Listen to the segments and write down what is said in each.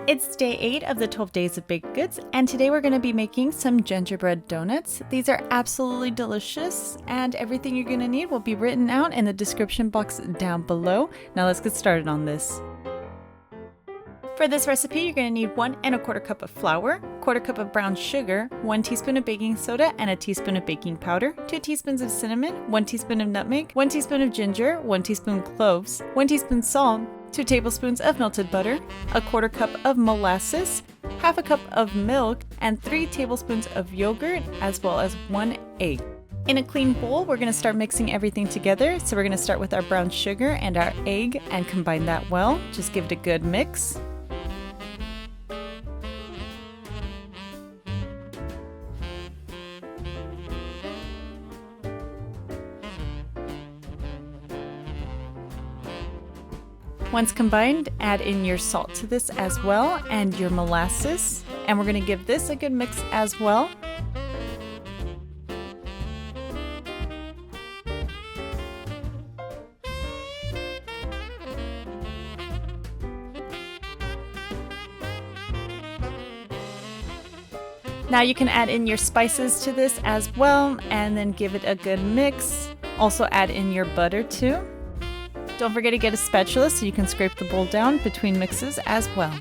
It's day 8 of the 12 days of baked goods, and today we're going to be making some gingerbread donuts. These are absolutely delicious, and everything you're going to need will be written out in the description box down below. Now let's get started on this. For this recipe, you're going to need 1 1/4 cup of flour, 1/4 cup of brown sugar, 1 teaspoon of baking soda, and a teaspoon of baking powder, 2 teaspoons of cinnamon, 1 teaspoon of nutmeg, 1 teaspoon of ginger, 1 teaspoon cloves, 1 teaspoon salt, 2 tablespoons of melted butter, a 1/4 cup of molasses, 1/2 cup of milk, and 3 tablespoons of yogurt, as well as 1 egg. In a clean bowl, we're going to start mixing everything together. So we're going to start with our brown sugar and our egg and combine that well. Just give it a good mix. Once combined, add in your salt to this as well and your molasses, and we're going to give this a good mix as well. Now you can add in your spices to this as well and then give it a good mix. Also add in your butter too. Don't forget to get a spatula so you can scrape the bowl down between mixes as well.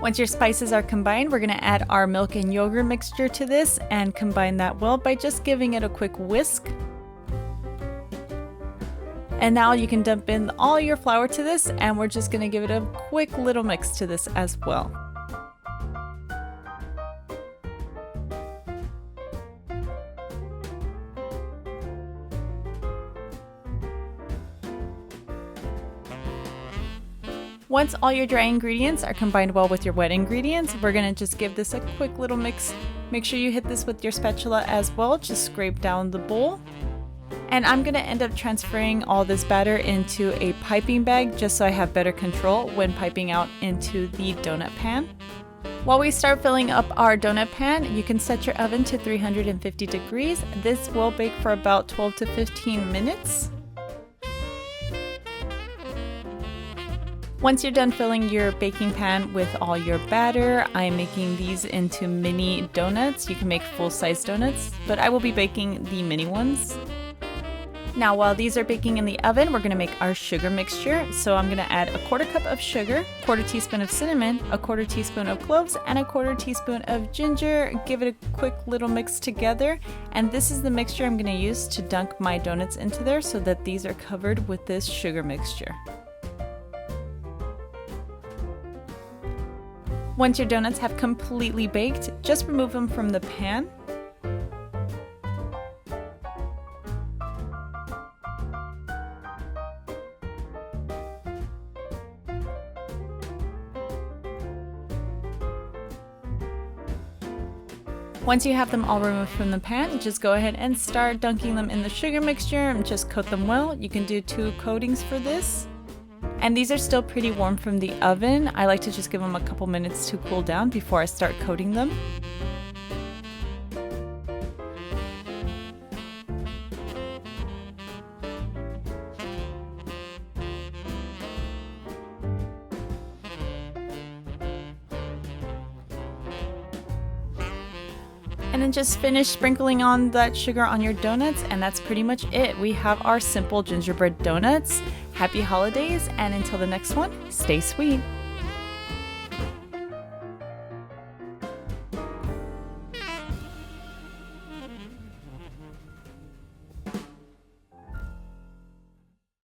Once your spices are combined, we're going to add our milk and yogurt mixture to this and combine that well by just giving it a quick whisk. And now you can dump in all your flour to this, and we're just going to give it a quick little mix to this as well. Once all your dry ingredients are combined well with your wet ingredients, we're going to just give this a quick little mix. Make sure you hit this with your spatula as well, just scrape down the bowl. And I'm going to end up transferring all this batter into a piping bag just so I have better control when piping out into the donut pan. While we start filling up our donut pan, you can set your oven to 350 degrees. This will bake for about 12 to 15 minutes. Once you're done filling your baking pan with all your batter, I'm making these into mini donuts. You can make full-size donuts, but I will be baking the mini ones. Now while these are baking in the oven, we're going to make our sugar mixture. So I'm going to add a 1/4 cup of sugar, 1/4 teaspoon of cinnamon, a 1/4 teaspoon of cloves, and a 1/4 teaspoon of ginger. Give it a quick little mix together. And this is the mixture I'm going to use to dunk my donuts into there so that these are covered with this sugar mixture. Once your donuts have completely baked, just remove them from the pan. Once you have them all removed from the pan, just go ahead and start dunking them in the sugar mixture and just coat them well. You can do 2 coatings for this. And these are still pretty warm from the oven. I like to just give them a couple minutes to cool down before I start coating them. And then just finish sprinkling on that sugar on your donuts, and that's pretty much it. We have our simple gingerbread donuts. Happy holidays, and until the next one, stay sweet.